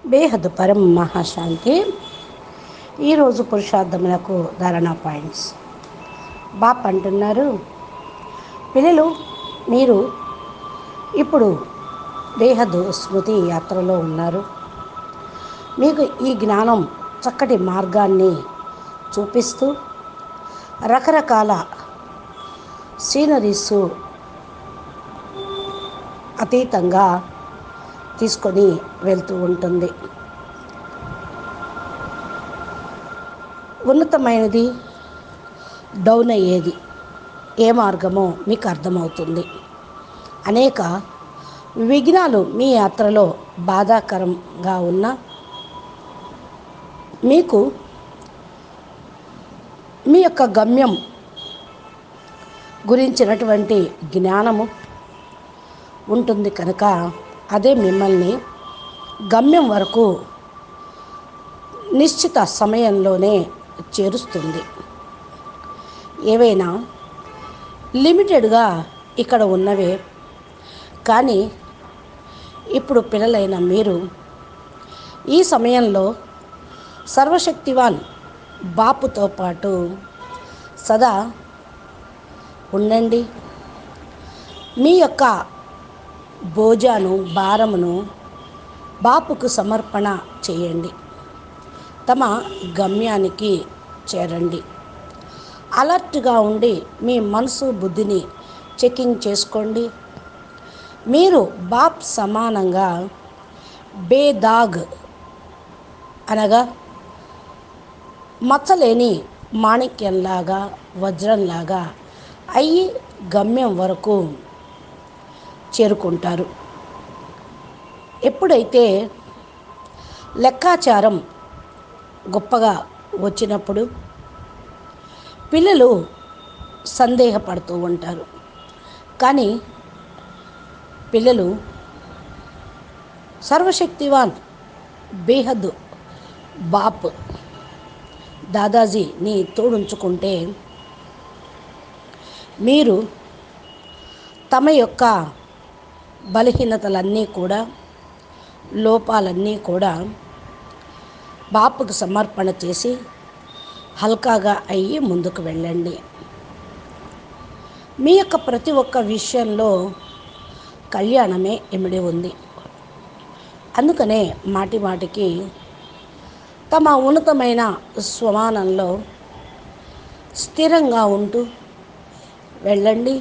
బేహద్దు పరం మహాశాంతి. ఈరోజు పురుషార్థములకు ధారణా పాయింట్స్. బాప్ అంటున్నారు, పిల్లలు మీరు ఇప్పుడు బేహద్దు స్మృతి యాత్రలో ఉన్నారు. మీకు ఈ జ్ఞానం చక్కటి మార్గాన్ని చూపిస్తూ రకరకాల సీనరీస్ అతీతంగా తీసుకొని వెళ్తూ ఉంటుంది. ఉన్నతమైనది డౌన్ అయ్యేది ఏ మార్గమో మీకు అర్థమవుతుంది. అనేక విఘ్నాలు మీ యాత్రలో బాధాకరంగా ఉన్న మీకు మీ యొక్క గమ్యం గురించినటువంటి జ్ఞానము ఉంటుంది కనుక అదే మిమ్మల్ని గమ్యం వరకు నిశ్చిత సమయంలోనే చేరుస్తుంది. ఏవైనా లిమిటెడ్గా ఇక్కడ ఉన్నవే, కానీ ఇప్పుడు పిల్లలైన మీరు ఈ సమయంలో సర్వశక్తివాన్ బాపుతో పాటు సదా ఉండండి. మీ యొక్క బోజాను భారమును బాపుకు సమర్పణ చేయండి. తమ గమ్యానికి చేరండి. అలర్ట్గా ఉండి మీ మనసు బుద్ధిని చెకింగ్ చేసుకోండి. మీరు బాప్ సమానంగా బేదాగ్ అనగా మచ్చలేని మాణిక్యంలాగా వజ్రంలాగా అయ్యి గమ్యం వరకు చేరుకుంటారు. ఎప్పుడైతే లెక్కాచారం గొప్పగా వచ్చినప్పుడు పిల్లలు సందేహపడుతూ ఉంటారు. కానీ పిల్లలు సర్వశక్తివాన్ బేహద్దు బాప్ దాదాజీని తోడుంచుకుంటే మీరు తమ యొక్క బలహీనతలన్నీ కూడా లోపాలన్నీ కూడా బాపుకు సమర్పణ చేసి హల్కాగా అయ్యి ముందుకు వెళ్ళండి. మీ యొక్క ప్రతి ఒక్క విషయంలో కళ్యాణమే ఇమిడి ఉంది. అందుకనే మాటి మాటికి తమ ఉన్నతమైన స్వమానంలో స్థిరంగా ఉంటూ వెళ్ళండి.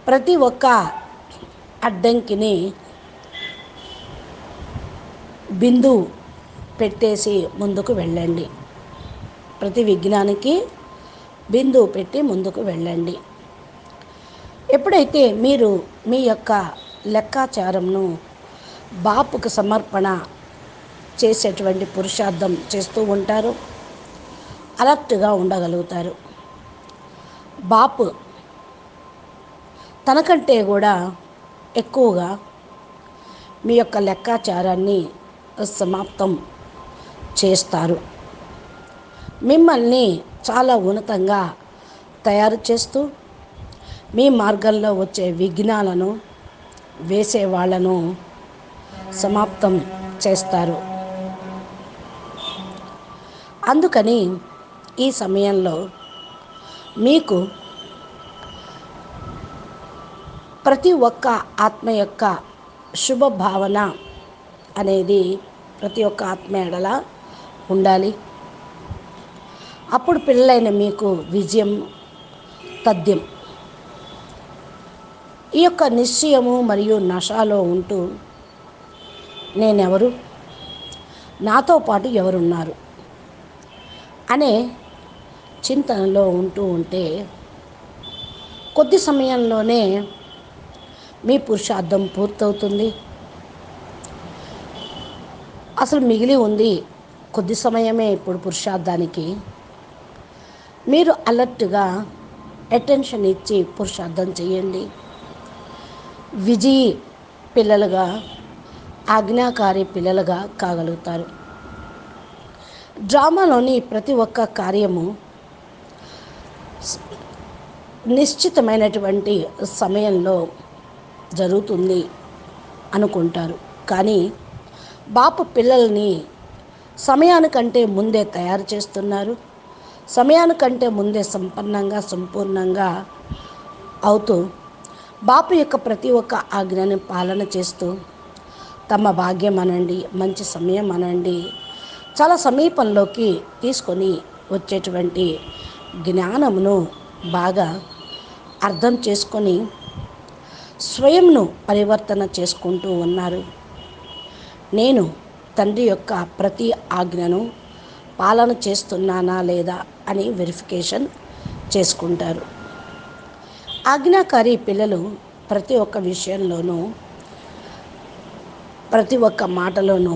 ప్రతి ఒక్క అడ్డంకిని బిందు పెట్టేసి ముందుకు వెళ్ళండి. ప్రతి విఘ్నానికి బిందువు పెట్టి ముందుకు వెళ్ళండి. ఎప్పుడైతే మీరు మీ యొక్క లెక్కాచారంను బాపుకు సమర్పణ చేసేటువంటి పురుషార్థం చేస్తూ ఉంటారో అలర్ట్గా ఉండగలుగుతారు. బాపు తనకంటే కూడా ఎక్కువగా మీ యొక్క లెక్కాచారాన్ని సమాప్తం చేస్తారు. మిమ్మల్ని చాలా ఉన్నతంగా తయారు చేస్తూ మీ మార్గంలో వచ్చే విఘ్నాలను వేసే వాళ్ళను సమాప్తం చేస్తారు. అందుకని ఈ సమయంలో మీకు ప్రతి ఒక్క ఆత్మ యొక్క శుభభావన అనేది ప్రతి ఒక్క ఆత్మ ఎడల ఉండాలి. అప్పుడు పిల్లలైన మీకు విజయం తథ్యం. ఈ యొక్క నిశ్చయము మరియు నషాలో ఉంటూ నేనెవరు, నాతో పాటు ఎవరున్నారు అనే చింతనలో ఉంటూ ఉంటే కొద్ది సమయంలోనే మీ పురుషార్థం పూర్తవుతుంది. అసలు మిగిలి ఉంది కొద్ది సమయమే. ఇప్పుడు పురుషార్థానికి మీరు అలర్ట్గా అటెన్షన్ ఇచ్చి పురుషార్థం చేయండి. విజయీ పిల్లలుగా, ఆజ్ఞాకారి పిల్లలుగా కాగలుగుతారు. డ్రామాలోని ప్రతి ఒక్క కార్యము నిశ్చితమైనటువంటి సమయంలో జరుగుతుంది అనుకుంటారు. కానీ బాపు పిల్లల్ని సమయానికంటే ముందే తయారు చేస్తున్నారు. సమయానికంటే ముందే సంపూర్ణంగా అవుతూ బాపు యొక్క ప్రతి ఒక్క ఆజ్ఞని పాలన చేస్తూ తమ భాగ్యం అనండి, మంచి సమయం అనండి, చాలా సమీపంలోకి తీసుకొని వచ్చేటువంటి జ్ఞానమును బాగా అర్థం చేసుకొని స్వయంను పరివర్తన చేసుకుంటూ ఉన్నారు. నేను తండ్రి యొక్క ప్రతి ఆజ్ఞను పాలన చేస్తున్నానా లేదా అని వెరిఫికేషన్ చేసుకుంటారు. ఆజ్ఞాకారి పిల్లలు ప్రతి ఒక్క విషయంలోనూ, ప్రతి ఒక్క మాటలోనూ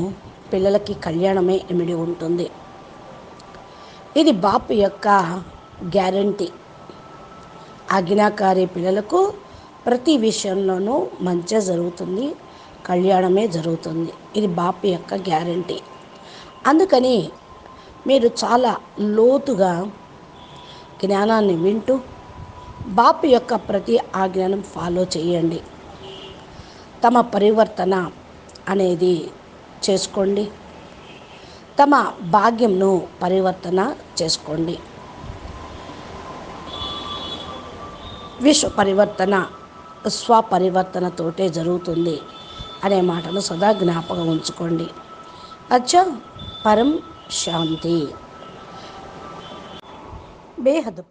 పిల్లలకి కళ్యాణమే ఇమిడి ఉంటుంది. ఇది బాపు యొక్క గ్యారంటీ. ఆజ్ఞాకారి పిల్లలకు ప్రతి విషయంలోనూ మంచి జరుగుతుంది, కళ్యాణమే జరుగుతుంది. ఇది బాపు యొక్క గ్యారంటీ. అందుకని మీరు చాలా లోతుగా జ్ఞానాన్ని వింటూ బాపు యొక్క ప్రతి ఆజ్ఞను ఫాలో చేయండి. తమ పరివర్తన అనేది చేసుకోండి. తమ భాగ్యంను పరివర్తన చేసుకోండి. విశ్వ పరివర్తన స్వపరివర్తనతోటే జరుగుతుంది అనే మాటను సదా జ్ఞాపకం ఉంచుకోండి. అచ్చా, పరం శాంతి. బేహద్